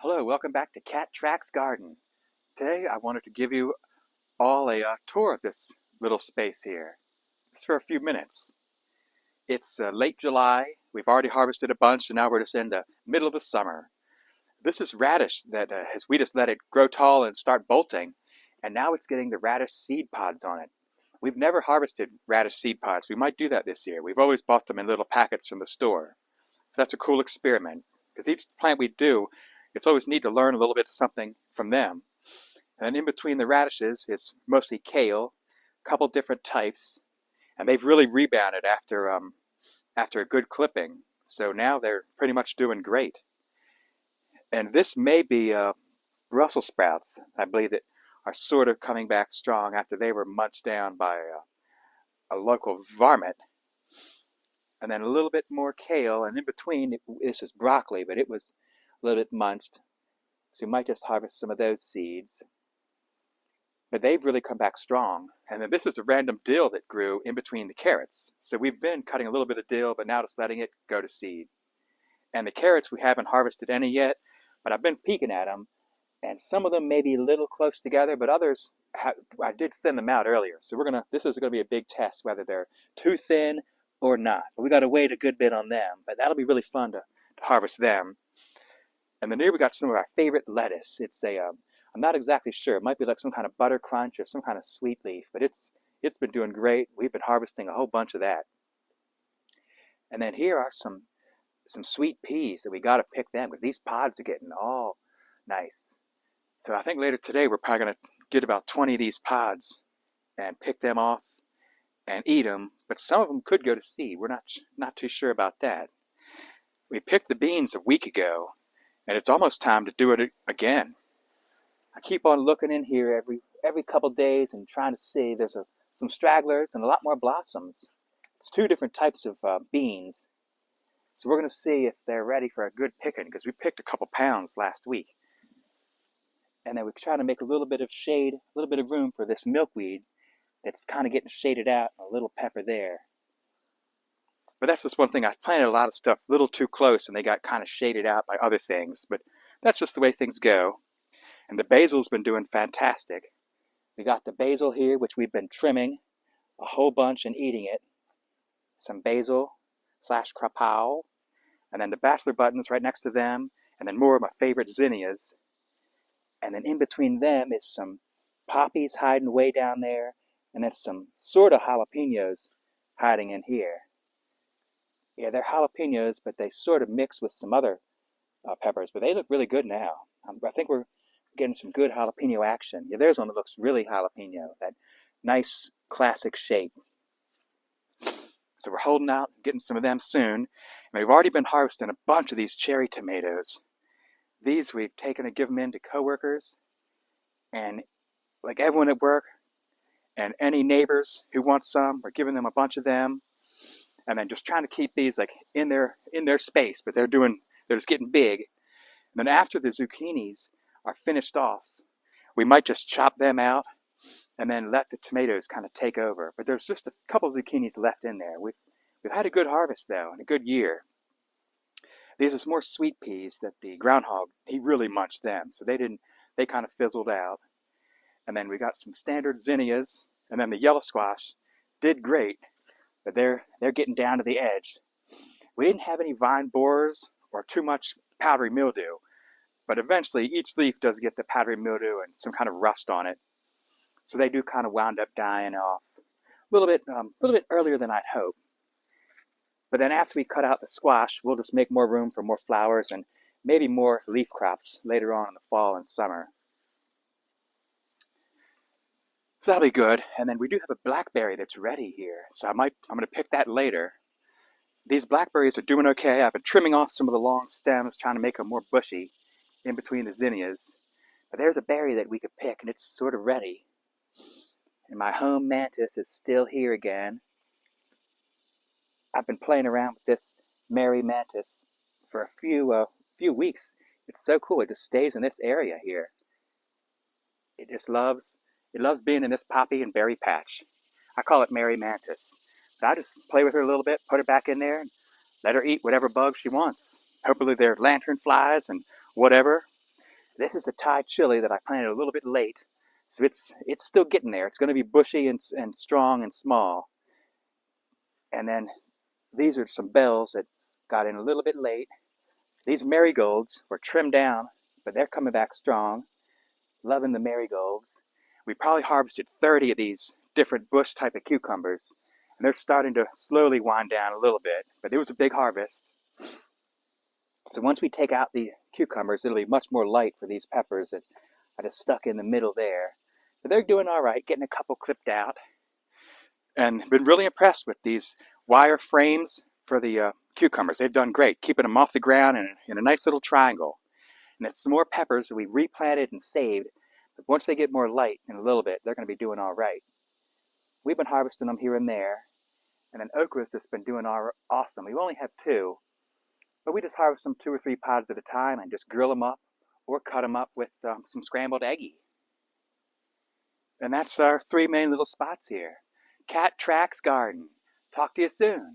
Hello, welcome back to Cat Tracks Garden. Today I wanted to give you all a tour of this little space here, just for a few minutes. It's late July, we've already harvested a bunch, and now we're just in the middle of the summer. This is radish that we just let it grow tall and start bolting, and now it's getting the radish seed pods on it. We've never harvested radish seed pods. We might do that this year. We've always bought them in little packets from the store. So that's a cool experiment, because each plant we do, it's always neat to learn a little bit something from them. And then in between the radishes is mostly kale, a couple different types, and they've really rebounded after a good clipping. So now they're pretty much doing great. And this may be Brussels sprouts, I believe, that are sort of coming back strong after they were munched down by a local varmint. And then a little bit more kale, and in between, this is broccoli, but it was a little bit munched. So you might just harvest some of those seeds. But they've really come back strong. And then this is a random dill that grew in between the carrots. So we've been cutting a little bit of dill, but now just letting it go to seed. And the carrots, we haven't harvested any yet, but I've been peeking at them. And some of them may be a little close together, but others, I did thin them out earlier. So this is going to be a big test, whether they're too thin or not. But we got to wait a good bit on them. But that'll be really fun to harvest them. And then here we got some of our favorite lettuce. It's I'm not exactly sure. It might be like some kind of butter crunch or some kind of sweet leaf, but it's been doing great. We've been harvesting a whole bunch of that. And then here are some sweet peas that we got to pick them, because these pods are getting all nice. So I think later today we're probably going to get about 20 of these pods and pick them off and eat them. But some of them could go to seed. We're not too sure about that. We picked the beans a week ago, and it's almost time to do it again. I keep on looking in here every couple days and trying to see. There's some stragglers and a lot more blossoms. It's two different types of beans. So we're going to see if they're ready for a good picking, because we picked a couple pounds last week. And then we're trying to make a little bit of shade, a little bit of room for this milkweed that's kind of getting shaded out, and a little pepper there. But that's just one thing. I planted a lot of stuff a little too close, and they got kind of shaded out by other things. But that's just the way things go. And the basil's been doing fantastic. We got the basil here, which we've been trimming a whole bunch and eating it. Some basil / crapau. And then the bachelor buttons right next to them. And then more of my favorite zinnias. And then in between them is some poppies hiding way down there. And then some sort of jalapenos hiding in here. Yeah, they're jalapenos, but they sort of mix with some other peppers. But they look really good now. I think we're getting some good jalapeno action. Yeah, there's one that looks really jalapeno. That nice classic shape. So we're holding out, getting some of them soon. And we've already been harvesting a bunch of these cherry tomatoes. These we've taken to give them in to coworkers, and like everyone at work, and any neighbors who want some, we're giving them a bunch of them. And then just trying to keep these like in their space, but they're just getting big. And then after the zucchinis are finished off, we might just chop them out and then let the tomatoes kind of take over. But there's just a couple of zucchinis left in there. We've had a good harvest though, and a good year. These are some more sweet peas that the groundhog, he really munched them, so they kind of fizzled out. And then we got some standard zinnias, and then the yellow squash did great, but they're getting down to the edge. We didn't have any vine borers or too much powdery mildew, but eventually each leaf does get the powdery mildew and some kind of rust on it. So they do kind of wound up dying off a little bit earlier than I'd hoped. But then after we cut out the squash, we'll just make more room for more flowers and maybe more leaf crops later on in the fall and summer. So that'll be good. And then we do have a blackberry that's ready here. So I'm going to pick that later. These blackberries are doing okay. I've been trimming off some of the long stems, trying to make them more bushy in between the zinnias. But there's a berry that we could pick, and it's sort of ready. And my home mantis is still here again. I've been playing around with this Mary mantis for a few weeks. It's so cool. It just stays in this area here. It loves being in this poppy and berry patch. I call it Mary mantis. But I just play with her a little bit, put her back in there, and let her eat whatever bugs she wants. Hopefully they're lantern flies and whatever. This is a Thai chili that I planted a little bit late, so it's still getting there. It's going to be bushy and strong and small. And then these are some bells that got in a little bit late. These marigolds were trimmed down, but they're coming back strong. Loving the marigolds. We probably harvested 30 of these different bush type of cucumbers, and they're starting to slowly wind down a little bit, but it was a big harvest. So once we take out the cucumbers, it'll be much more light for these peppers that I just stuck in the middle there. But they're doing all right, getting a couple clipped out, and been really impressed with these wire frames for the cucumbers. They've done great, keeping them off the ground in a nice little triangle. And it's some more peppers that we replanted and saved. But once they get more light in a little bit, they're going to be doing all right. We've been harvesting them here and there. And then okras has been doing awesome. We only have 2, but we just harvest them 2 or 3 pods at a time and just grill them up or cut them up with some scrambled eggy. And that's our 3 main little spots here. Cat Tracks Garden. Talk to you soon.